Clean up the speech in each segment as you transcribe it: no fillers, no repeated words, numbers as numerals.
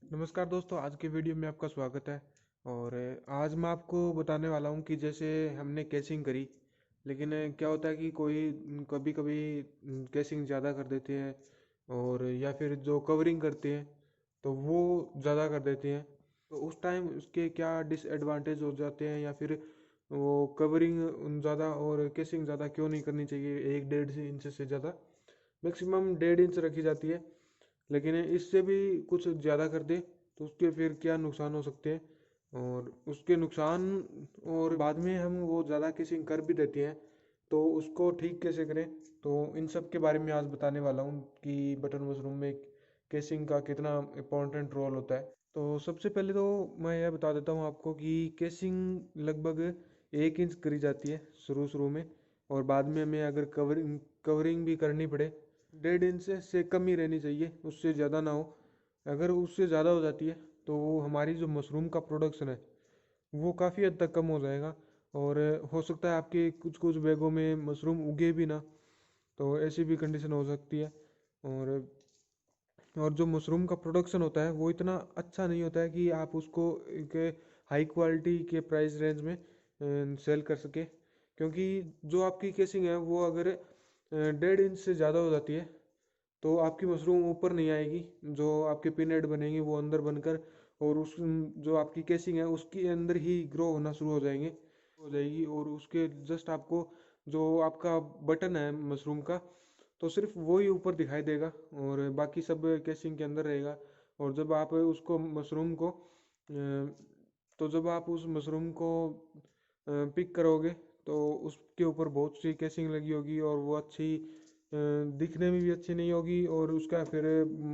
नमस्कार दोस्तों, आज के वीडियो में आपका स्वागत है। और आज मैं आपको बताने वाला हूँ कि जैसे हमने कैचिंग करी, लेकिन क्या होता है कि कोई कभी कभी कैचिंग ज़्यादा कर देते हैं, और या फिर जो कवरिंग करते हैं तो वो ज़्यादा कर देते हैं। तो उस टाइम उसके क्या डिसएडवांटेज हो जाते हैं, या फिर वो कवरिंग ज़्यादा और कैचिंग ज़्यादा क्यों नहीं करनी चाहिए, 1-1.5 इंच से ज़्यादा, मैक्सिमम 1.5 इंच रखी जाती है। लेकिन इससे भी कुछ ज़्यादा कर दे तो उसके फिर क्या नुकसान हो सकते हैं, और उसके नुकसान, और बाद में हम वो ज़्यादा केसिंग कर भी देते हैं तो उसको ठीक कैसे करें। तो इन सब के बारे में आज बताने वाला हूँ कि बटन मशरूम में केसिंग का कितना इम्पोर्टेंट रोल होता है। तो सबसे पहले तो मैं यह बता देता हूँ आपको कि केसिंग लगभग 1 इंच करी जाती है शुरू शुरू में, और बाद में हमें अगर कवरिंग कवरिंग भी करनी पड़े 1.5 इंच से कम ही रहनी चाहिए, उससे ज़्यादा ना हो। अगर उससे ज़्यादा हो जाती है तो वो हमारी जो मशरूम का प्रोडक्शन है वो काफ़ी हद तक कम हो जाएगा, और हो सकता है आपके कुछ कुछ बैगों में मशरूम उगे भी ना। तो ऐसी भी कंडीशन हो सकती है। और जो मशरूम का प्रोडक्शन होता है वो इतना अच्छा नहीं होता है कि आप उसको एक हाई क्वालिटी के प्राइस रेंज में सेल कर सके, क्योंकि जो आपकी केसिंग है वो अगर 1.5 इंच से ज़्यादा हो जाती है तो आपकी मशरूम ऊपर नहीं आएगी। जो आपके पिनएड बनेंगे वो अंदर बनकर, और उस जो आपकी केसिंग है उसके अंदर ही ग्रो होना शुरू हो जाएगी, और उसके जस्ट आपको जो आपका बटन है मशरूम का, तो सिर्फ वो ही ऊपर दिखाई देगा, और बाकी सब केसिंग के अंदर रहेगा। और जब आप उसको मशरूम को तो जब आप उस मशरूम को पिक करोगे तो उसके ऊपर बहुत सी केसिंग लगी होगी, और वो अच्छी दिखने में भी अच्छी नहीं होगी, और उसका फिर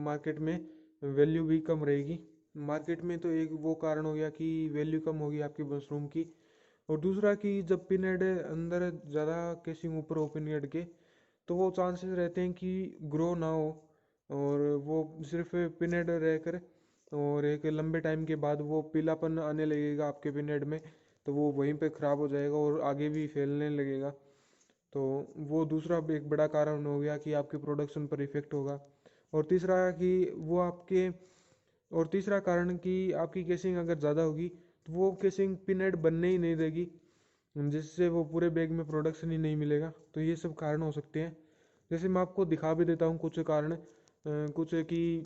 मार्केट में वैल्यू भी कम रहेगी। मार्केट में तो एक वो कारण हो गया कि वैल्यू कम होगी आपकी मशरूम की। और दूसरा कि जब पिनहेड अंदर ज़्यादा केसिंग ऊपर हो पिनहेड के, तो वो चांसेस रहते हैं कि ग्रो ना हो, और वो सिर्फ पिनहेड रहकर, और एक लंबे टाइम के बाद वो पीलापन आने लगेगा आपके पिनहेड में, तो वो वहीं पे ख़राब हो जाएगा और आगे भी फैलने लगेगा। तो वो दूसरा भी एक बड़ा कारण हो गया कि आपके प्रोडक्शन पर इफ़ेक्ट होगा। और तीसरा कि वो आपके और तीसरा कारण कि आपकी केसिंग अगर ज़्यादा होगी तो वो केसिंग पिनहेड बनने ही नहीं देगी, जिससे वो पूरे बैग में प्रोडक्शन ही नहीं मिलेगा। तो ये सब कारण हो सकते हैं। जैसे मैं आपको दिखा भी देता हूँ कुछ कारण, कुछ कि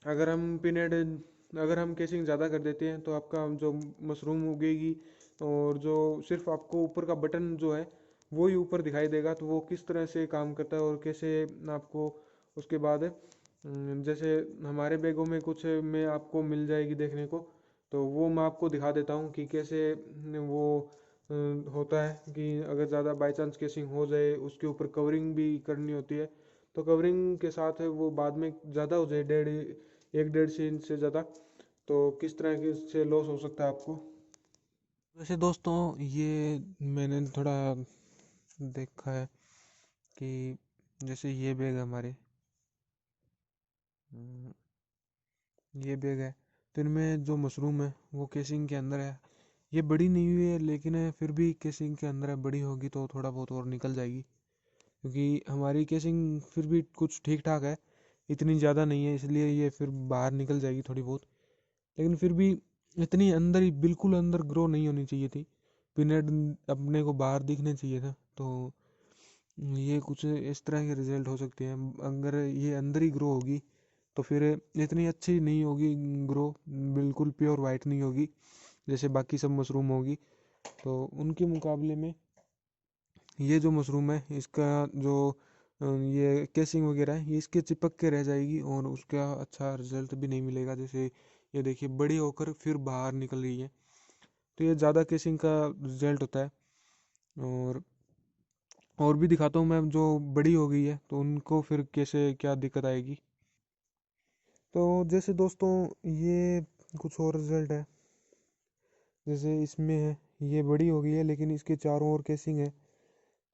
अगर हम पिनहेड अगर हम केसिंग ज़्यादा कर देते हैं तो आपका जो मशरूम उगेगी, और जो सिर्फ आपको ऊपर का बटन जो है वो ही ऊपर दिखाई देगा। तो वो किस तरह से काम करता है और कैसे आपको उसके बाद जैसे हमारे बैगों में कुछ में आपको मिल जाएगी देखने को, तो वो मैं आपको दिखा देता हूँ कि कैसे वो अ, होता है कि अगर ज़्यादा बाई चांस केसिंग हो जाए, उसके ऊपर कवरिंग भी करनी होती है। तो कवरिंग के साथ वो बाद में ज़्यादा हो जाए 1-1.5 इंच से ज़्यादा, तो किस तरह के से लॉस हो सकता है आपको। वैसे दोस्तों, ये मैंने थोड़ा देखा है कि जैसे ये बैग हमारे हम्म, ये बैग है, तो इनमें जो मशरूम है वो केसिंग के अंदर है। ये बड़ी नहीं हुई है, लेकिन फिर भी केसिंग के अंदर है। बड़ी होगी तो थोड़ा बहुत और निकल जाएगी, क्योंकि हमारी केसिंग फिर भी कुछ ठीक ठाक है, इतनी ज़्यादा नहीं है, इसलिए ये फिर बाहर निकल जाएगी थोड़ी बहुत। लेकिन फिर भी इतनी अंदर ही बिल्कुल अंदर ग्रो नहीं होनी चाहिए थी। पिनएड अपने को बाहर दिखने चाहिए था। तो ये कुछ इस तरह के रिजल्ट हो सकते हैं। अगर ये अंदर ही ग्रो होगी तो फिर इतनी अच्छी नहीं होगी ग्रो, बिल्कुल प्योर वाइट नहीं होगी जैसे बाकी सब मशरूम होगी। तो उनके मुकाबले में ये जो मशरूम है इसका जो ये केसिंग वगैरह है ये इसके चिपक के रह जाएगी, और उसका अच्छा रिजल्ट भी नहीं मिलेगा। जैसे ये देखिए, बड़ी होकर फिर बाहर निकल रही है, तो ये ज़्यादा केसिंग का रिजल्ट होता है। और भी दिखाता हूँ मैं, जो बड़ी हो गई है तो उनको फिर कैसे क्या दिक्कत आएगी। तो जैसे दोस्तों, ये कुछ और रिजल्ट है। जैसे इसमें है, ये बड़ी हो गई है लेकिन इसके चारों ओर केसिंग है।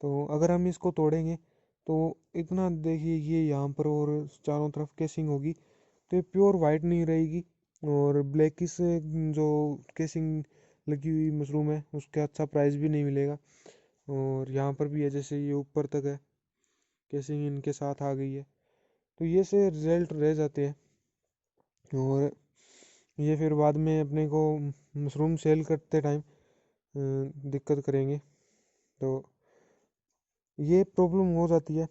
तो अगर हम इसको तोड़ेंगे तो इतना देखिए, ये यहाँ पर और चारों तरफ केसिंग होगी, तो ये प्योर वाइट नहीं रहेगी, और ब्लैकिश जो केसिंग लगी हुई मशरूम है उसका अच्छा प्राइस भी नहीं मिलेगा। और यहाँ पर भी है, जैसे ये ऊपर तक है, केसिंग इनके साथ आ गई है, तो ये से रिजल्ट रह जाते हैं। और ये फिर बाद में अपने को मशरूम सेल करते टाइम दिक्कत करेंगे। तो ये प्रॉब्लम हो जाती है,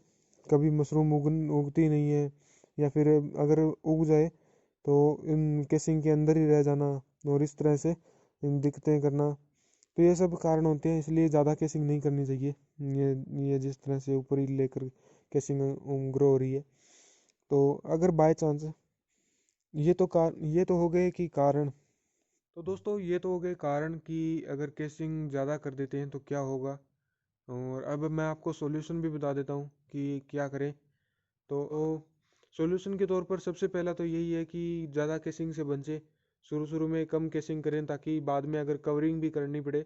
कभी मशरूम उगती नहीं है, या फिर अगर उग जाए तो इन केसिंग के अंदर ही रह जाना, और इस तरह से दिक्कतें करना। तो ये सब कारण होते हैं, इसलिए ज़्यादा केसिंग नहीं करनी चाहिए। ये जिस तरह से ऊपर ही लेकर केसिंग ग्रो हो रही है। तो अगर बाय चांस ये तो हो गए कि कारण। तो दोस्तों ये तो हो गए कारण कि अगर केसिंग ज़्यादा कर देते हैं तो क्या होगा। और अब मैं आपको सॉल्यूशन भी बता देता हूँ कि क्या करें। तो सॉल्यूशन के तौर पर सबसे पहला तो यही है कि ज़्यादा केसिंग से बचे। शुरू शुरू में कम केसिंग करें, ताकि बाद में अगर कवरिंग भी करनी पड़े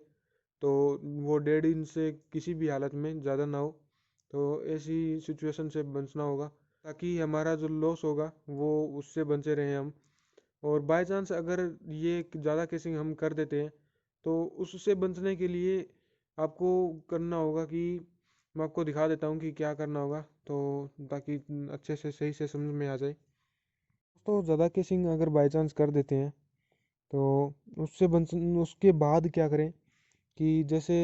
तो वो 1.5 इंच से किसी भी हालत में ज़्यादा ना हो। तो ऐसी सिचुएशन से बचना होगा, ताकि हमारा जो लॉस होगा वो उससे बचे रहें हम। और बाय चांस अगर ये ज़्यादा केसिंग हम कर देते हैं तो उससे बचने के लिए आपको करना होगा कि मैं आपको दिखा देता हूँ कि क्या करना होगा, तो ताकि अच्छे से सही से समझ में आ जाए। तो ज़्यादा केसिंग अगर बाय चांस कर देते हैं तो उससे बच उसके बाद क्या करें कि जैसे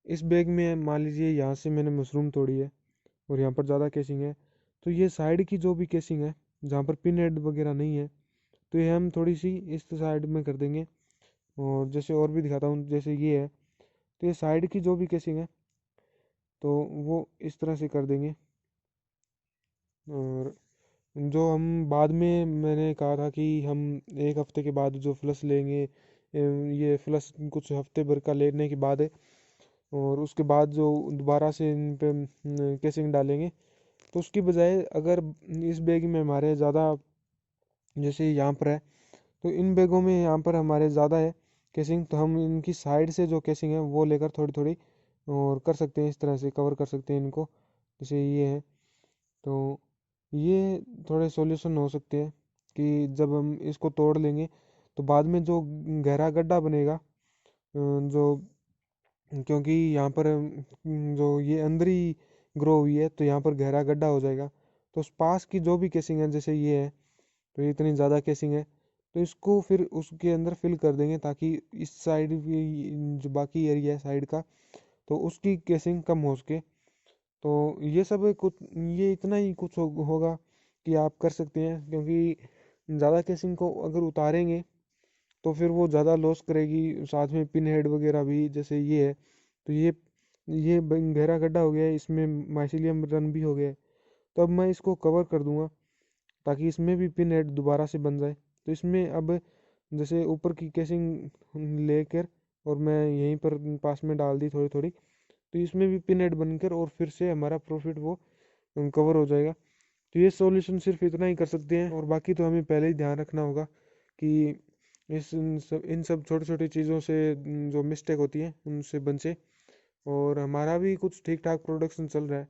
इस बैग में मान लीजिए यहाँ से मैंने मशरूम तोड़ी है और यहाँ पर ज़्यादा केसिंग है, तो ये साइड की जो भी केसिंग है जहाँ पर पिन हेड वगैरह नहीं है, तो ये हम थोड़ी सी इस साइड में कर देंगे। और जैसे और भी दिखाता हूँ, जैसे ये है, तो ये साइड की जो भी केसिंग है तो वो इस तरह से कर देंगे। और जो हम बाद में मैंने कहा था कि हम 1 हफ्ते के बाद जो फ्लश लेंगे, ये फ्लश कुछ हफ्ते भर का लेने के बाद है, और उसके बाद जो दोबारा से इन पे केसिंग डालेंगे, तो उसकी बजाय अगर इस बैग में हमारे ज़्यादा, जैसे यहाँ पर है, तो इन बैगों में यहाँ पर हमारे ज़्यादा है केसिंग, तो हम इनकी साइड से जो केसिंग है वो लेकर थोड़ी थोड़ी और कर सकते हैं, इस तरह से कवर कर सकते हैं इनको, जैसे ये है। तो ये थोड़े सॉल्यूशन हो सकते हैं कि जब हम इसको तोड़ लेंगे तो बाद में जो गहरा गड्ढा बनेगा, जो क्योंकि यहाँ पर जो ये अंदर ही ग्रो हुई है तो यहाँ पर गहरा गड्ढा हो जाएगा। तो उस पास की जो भी केसिंग है, जैसे ये है, तो ये इतनी ज़्यादा केसिंग है, तो इसको फिर उसके अंदर फिल कर देंगे, ताकि इस साइड भी जो बाकी एरिया है साइड का, तो उसकी केसिंग कम हो सके। तो ये सब कुछ, ये इतना ही कुछ होगा कि आप कर सकते हैं, क्योंकि ज़्यादा केसिंग को अगर उतारेंगे तो फिर वो ज़्यादा लॉस करेगी, साथ में पिन हेड वगैरह भी, जैसे ये है, तो ये गहरा गड्ढा हो गया है, इसमें माइसीलियम रन भी हो गया है। तो अब मैं इसको कवर कर दूंगा ताकि इसमें भी पिन हेड दोबारा से बन जाए। तो इसमें अब जैसे ऊपर की केसिंग लेकर और मैं यहीं पर पास में डाल दी थोड़ी थोड़ी, तो इसमें भी पिन हेड बनकर और फिर से हमारा प्रॉफिट वो कवर हो जाएगा। तो ये सॉल्यूशन सिर्फ इतना ही कर सकते हैं, और बाकी तो हमें पहले ही ध्यान रखना होगा कि इन सब छोटी छोटी चीज़ों से जो मिस्टेक होती है उनसे बचे। और हमारा भी कुछ ठीक ठाक प्रोडक्शन चल रहा है,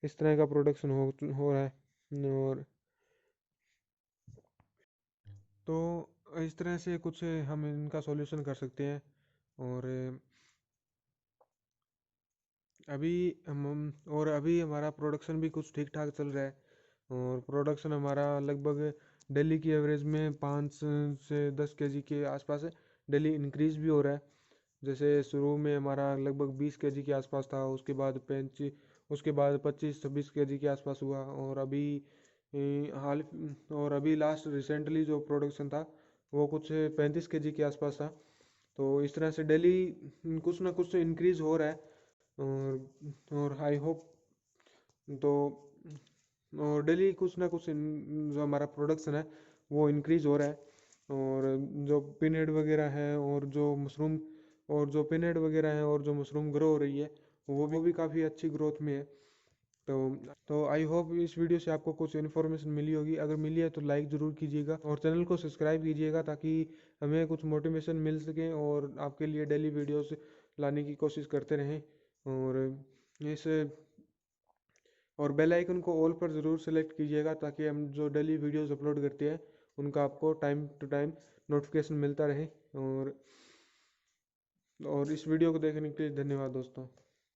इस तरह का प्रोडक्शन हो रहा है। और तो इस तरह से कुछ हम इनका सॉल्यूशन कर सकते हैं। और अभी और अभी हमारा प्रोडक्शन भी कुछ ठीक ठाक चल रहा है। और प्रोडक्शन हमारा लगभग दिल्ली की एवरेज में 5 से 10 केजी के आसपास है। डेली इंक्रीज भी हो रहा है। जैसे शुरू में हमारा लगभग 20 केजी के आसपास था, उसके बाद 25-26 केजी के आसपास हुआ, और अभी हाल और अभी लास्ट रिसेंटली जो प्रोडक्शन था वो कुछ 35 केजी के आसपास था। तो इस तरह से डेली कुछ ना कुछ इंक्रीज हो रहा है। और आई होप तो और डेली कुछ ना कुछ जो हमारा प्रोडक्शन है वो इंक्रीज हो रहा है। और जो पिनहेड वगैरह है और जो पिनहेड वगैरह है और जो मशरूम ग्रो हो रही है वो भी काफ़ी अच्छी ग्रोथ में है। तो आई होप इस वीडियो से आपको कुछ इन्फॉर्मेशन मिली होगी। अगर मिली है तो लाइक ज़रूर कीजिएगा और चैनल को सब्सक्राइब कीजिएगा, ताकि हमें कुछ मोटिवेशन मिल सके और आपके लिए डेली वीडियोस लाने की कोशिश करते रहें। और इस और बेल आइकन को ऑल पर ज़रूर सेलेक्ट कीजिएगा, ताकि हम जो डेली वीडियोस अपलोड करते हैं उनका आपको टाइम टू टाइम नोटिफिकेशन मिलता रहे। और इस वीडियो को देखने के लिए धन्यवाद दोस्तों।